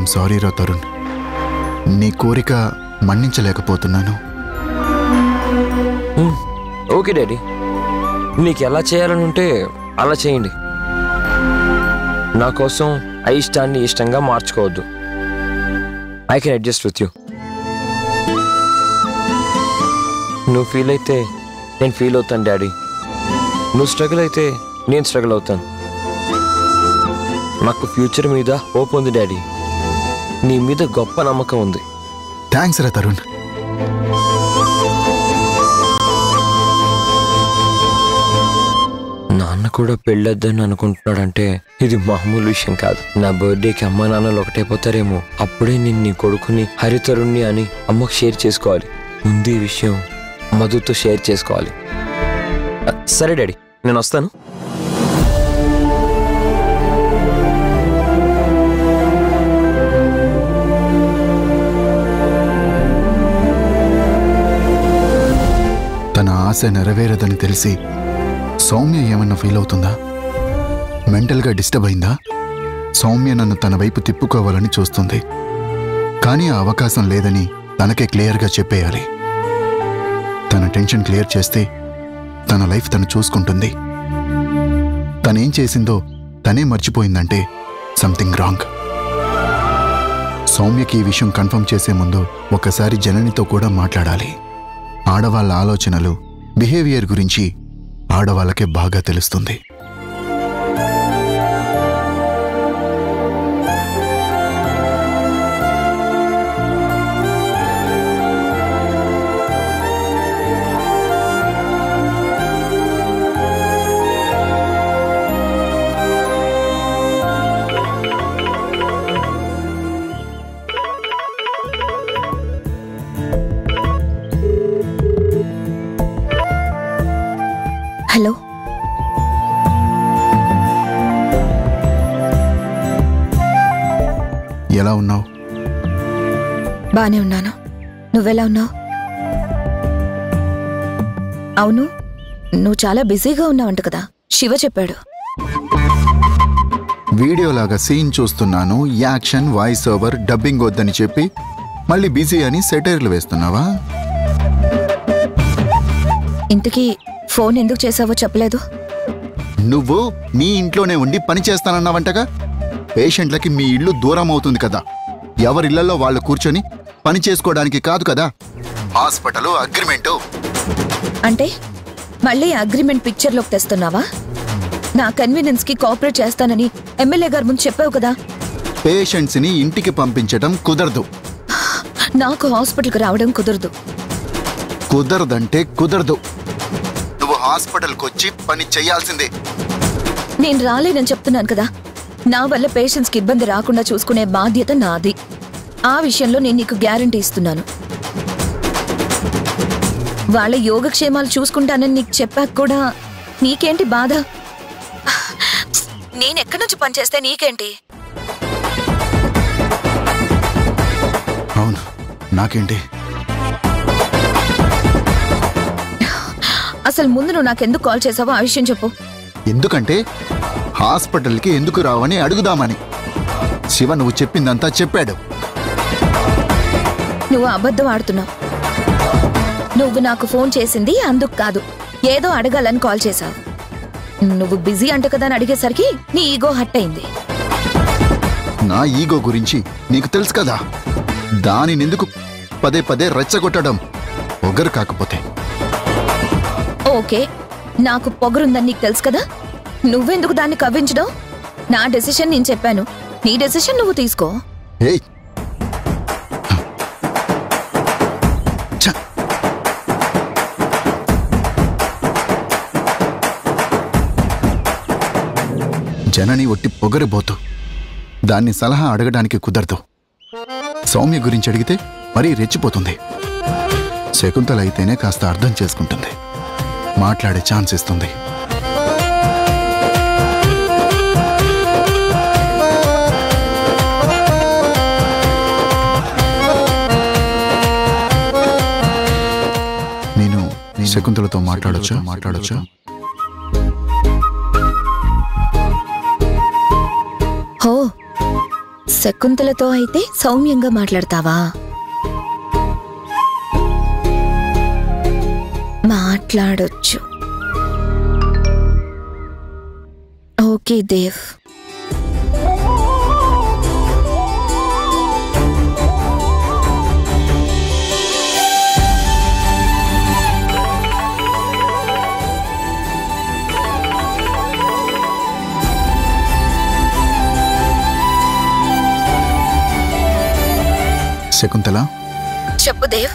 I'm sorry రా తరుణ్, నీ కోరిక మన్నించలేకపోతున్నాను. ఓకే డాడీ, నీకు ఎలా చేయాలని ఉంటే అలా చేయండి. నా కోసం అయిష్టాన్ని ఇష్టంగా మార్చుకోవద్దు. I can adjust with you. నువ్వు ఫీల్ అయితే నేను ఫీల్ అవుతాను డాడీ. నువ్వు స్ట్రగుల్ అయితే నేను స్ట్రగుల్ అవుతాను. నాకు ఫ్యూచర్ మీద హోప్ ఉంది డాడీ. నీ మీద గొప్ప నమ్మకం ఉంది. థ్యాంక్స్ రా తరుణ్. నాన్న కూడా పెళ్ళొద్దని అనుకుంటున్నాడంటే ఇది మామూలు విషయం కాదు. నా బర్త్డేకి అమ్మ నాన్నలు ఒకటైపోతారేమో. అప్పుడే నేను నీ కొడుకుని హరితరుణ్ణి అని అమ్మకు షేర్ చేసుకోవాలి. ముందు ఈ విషయం మధుతో షేర్ చేసుకోవాలి. సరే డాడీ, నేను వస్తాను. తన ఆశ నెరవేరదని తెలిసి సౌమ్య ఏమన్నా ఫీల్ అవుతుందా? మెంటల్గా డిస్టర్బ్ అయిందా? సౌమ్య నన్ను తన వైపు తిప్పుకోవాలని చూస్తుంది. కానీ ఆ అవకాశం లేదని తనకే క్లియర్గా చెప్పేయాలి. తన టెన్షన్ క్లియర్ చేస్తే తన లైఫ్ తను చూసుకుంటుంది. తనేం చేసిందో తనే మర్చిపోయిందంటే సంథింగ్ రాంగ్. సౌమ్యకి ఈ విషయం కన్ఫర్మ్ చేసే ముందు ఒకసారి జననితో కూడా మాట్లాడాలి. ఆడవాళ్ళ ఆలోచనలు, బిహేవియర్ గురించి ఆడవాళ్ళకే బాగా తెలుస్తుంది. హలో, ఎలా ఉన్నావు? బానే ఉన్నాను. నువ్వెలా ఉన్నావు? అవును, నువ్వు చాలా బిజీగా ఉన్నావంట కదా, శివ చెప్పాడు. వీడియోలాగా సీన్ చూస్తున్నాను, యాక్షన్, వాయిస్ ఓవర్, డబ్బింగ్ వద్దని చెప్పి మళ్ళీ బిజీ అని సెటైర్లు వేస్తున్నావా? ఇంతకీ ఫోన్ ఎందుకు చేసావో చెప్పలేదు. నువ్వు మీ ఇంట్లోనే ఉండి పని చేస్తానన్నావంటగా. పేషెంట్లకి మీ ఇల్లు దూరం అవుతుంది కదా, ఎవరిళ్లలో వాళ్ళు కూర్చొని పని చేసుకోవడానికి కాదు కదా. హాస్పిటల్ అగ్రిమెంటు అంటే మళ్ళీ అగ్రిమెంట్ పిక్చర్లోకి తెస్తున్నావా? నా కన్వీనియన్స్ కి కోఆపరేట్ చేస్తానని ఎమ్మెల్యే గారు ముందు చెప్పావు కదా. పేషెంట్స్ ని ఇంటికి పంపించడం కుదరదు. నాకు హాస్పిటల్కి రావడం కుదరదు. కుదరదంటే కుదరదు. నువ్వు హాస్పిటల్కి వచ్చి పని చేయాల్సిందే. నేను రాలేనని చెప్తున్నాను కదా. నా వల్ల పేషెంట్స్కి ఇబ్బంది రాకుండా చూసుకునే బాధ్యత నాది. ఆ విషయంలో నేను నీకు గ్యారంటీ ఇస్తున్నాను. వాళ్ళ యోగక్షేమాలు చూసుకుంటానని నీకు చెప్పాక కూడా నీకేంటి బాధ? నేనెక్కడి నుంచి పనిచేస్తే నీకేంటి? అవును, నాకేంటి? అసలు ముందు నువ్వు నాకెందుకు కాల్ చేసావో ఆ విషయం చెప్పు. ఎందుకంటే హాస్పిటల్కి ఎందుకు రావని అడుగుదామని. శివ నువ్వు చెప్పిందంతా చెప్పాడు. నువ్వు అబద్ధం ఆడుతున్నావు. నువ్వు నాకు ఫోన్ చేసింది అందుకు కాదు, ఏదో అడగాలని కాల్ చేశావు. నువ్వు బిజీ అంట కదా అని అడిగేసరికి నీ ఈగో హర్ట్ అయింది. నా ఈగో గురించి నీకు తెలుసు కదా. దానినెందుకు పదే పదే రెచ్చగొట్టడం? పొగరు కాకపోతే. ఓకే, నాకు పొగరుందని నీకు తెలుసు కదా, నువ్వెందుకు దాన్ని కవ్వించడం? నా డెసిషన్ నేను చెప్పాను, నీ డెసిషన్ నువ్వు తీసుకో. ఏయ్, జనని ఒట్టి పొగరిపోతూ, దాన్ని సలహా అడగడానికి కుదరదు. సౌమ్య గురించి అడిగితే మరీ రెచ్చిపోతుంది. శకుంతల అయితేనే కాస్త అర్థం చేసుకుంటుంది, మాట్లాడే ఛాన్స్ ఇస్తుంది. నేను శకుంతలతో మాట్లాడొచ్చా? హో, శకుంతలతో అయితే సౌమ్యంగా మాట్లాడతావా? మాట్లాడొచ్చు. ఓకే దేవ్. శకుంతల, చెప్పు దేవ్.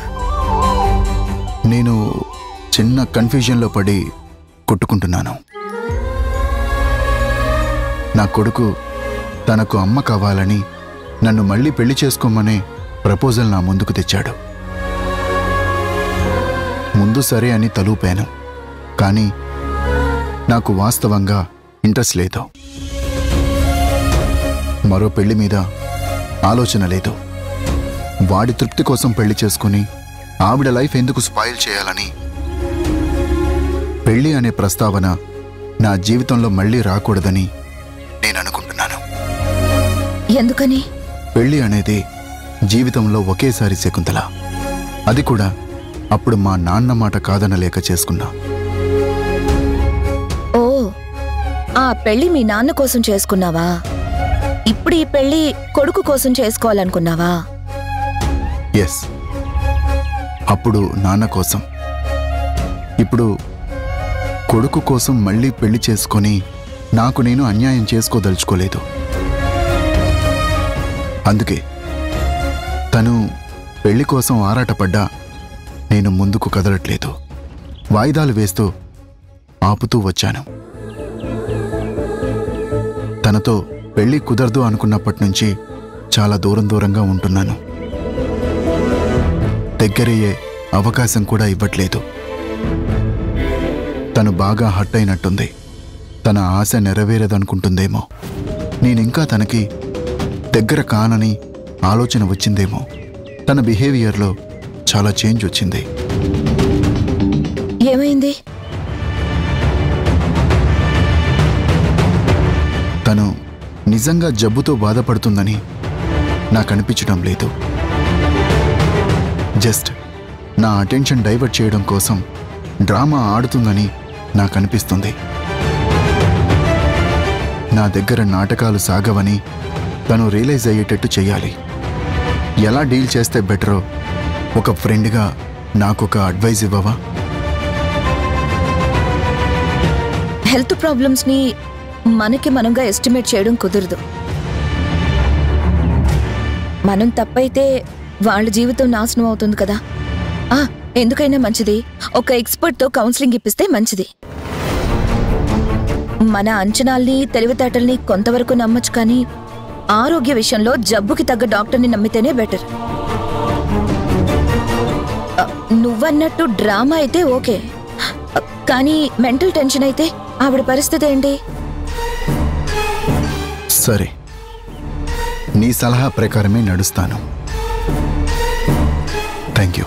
నేను చిన్న కన్ఫ్యూజన్లో పడి కొట్టుకుంటున్నాను. నా కొడుకు తనకు అమ్మ కావాలని నన్ను మళ్ళీ పెళ్లి చేసుకోమనే ప్రపోజల్ నా ముందుకు తెచ్చాడు. ముందు సరే అని తలూపాను, కానీ నాకు వాస్తవంగా ఇంట్రెస్ట్ లేదు. మరో పెళ్లి మీద ఆలోచన లేదు. వాడి తృప్తి కోసం పెళ్లి చేసుకుని ఆవిడ లైఫ్ ఎందుకు స్పాయిల్ చేయాలని పెళ్లి అనే ప్రస్తావన నా జీవితంలో మళ్ళీ రాకూడదని నేను అనుకుంటున్నాను. ఎందుకని? పెళ్లి అనేది జీవితంలో ఒకేసారి శకుంతల. అది కూడా అప్పుడు మా నాన్న మాట కాదనలేక చేసుకున్నా. ఓ, ఆ పెళ్లి మీ నాన్న కోసం చేసుకున్నావా? ఇప్పుడు ఈ పెళ్లి కొడుకు కోసం చేసుకోవాలనుకున్నావా? ఎస్, అప్పుడు నాన్న కోసం, ఇప్పుడు కొడుకు కోసం మళ్ళీ పెళ్లి చేసుకొని నాకు నేను అన్యాయం చేసుకోదలుచుకోలేదు. అందుకే తను పెళ్లి కోసం ఆరాటపడ్డా నేను ముందుకు కదలట్లేదు. వాయిదాలు వేస్తూ ఆపుతూ వచ్చాను. తనతో పెళ్లి కుదరదు అనుకున్నప్పటి నుంచి చాలా దూరంగా ఉంటున్నాను. దగ్గరయ్యే అవకాశం కూడా ఇవ్వట్లేదు. తను బాగా హర్ట్ అయినట్టుంది. తన ఆశ నెరవేరదనుకుంటుందేమో. నేనింకా తనకి దగ్గర కానని ఆలోచన వచ్చిందేమో. తన బిహేవియర్లో చాలా చేంజ్ వచ్చింది. ఏమైంది? తను నిజంగా జబ్బుతో బాధపడుతుందని నాకు అనిపించడం లేదు. జస్ట్ నా అటెన్షన్ డైవర్ట్ చేయడం కోసం డ్రామా ఆడుతుందని నాకు అనిపిస్తుంది. నా దగ్గర నాటకాలు సాగవని తను రియలైజ్ అయ్యేటట్టు చెయ్యాలి. ఎలా డీల్ చేస్తే బెటరో ఒక ఫ్రెండ్గా నాకొక అడ్వైజ్ ఇవ్వవా? హెల్త్ ప్రాబ్లమ్స్ని మనకి మనంగా ఎస్టిమేట్ చేయడం కుదరదు. మనం తప్పైతే వాళ్ళ జీవితం నాశనం అవుతుంది కదా. ఎందుకైనా మంచిది ఒక ఎక్స్పర్ట్తో కౌన్సిలింగ్ ఇప్పిస్తే మంచిది. మన అంచనాల్ని తెలివితేటల్ని కొంతవరకు నమ్మొచ్చు, కానీ ఆరోగ్య విషయంలో జబ్బుకి తగ్గ డాక్టర్ని నమ్మితేనే బెటర్. నువ్వన్నట్టు డ్రామా అయితే ఓకే, కానీ మెంటల్ టెన్షన్ అయితే ఆవిడ పరిస్థితి ఏంటి? సరే, నీ సలహా ప్రకారమే నడుస్తాను. Thank you.